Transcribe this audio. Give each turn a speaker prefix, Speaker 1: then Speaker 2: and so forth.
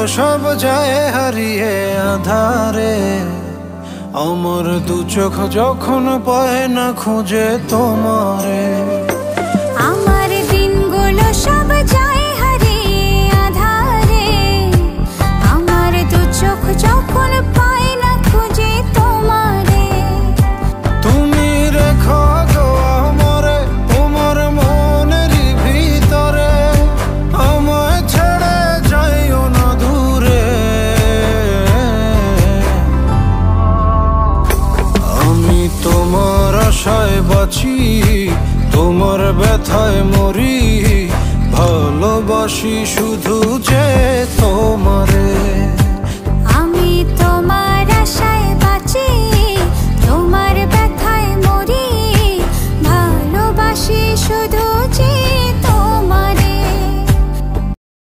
Speaker 1: সব যায় হারিয়ে আধারে, আমার দু চোখ যখন পায় না খুঁজে তোমারে।
Speaker 2: আমার দিনগুলো সব যায় হারিয়ে আধারে, আমার দু চোখ যখন পায় না খুঁজে তোমারে।
Speaker 1: তুমি রেখো গো আমারে তোমার মনের ভিতরে, আমায় ছেড়ে যাইও না দূরে। আমি তোমার আশায় বাঁচি, তোমার ব্যথায় মরি, ভালোবাসি শুধু যে তোমারে।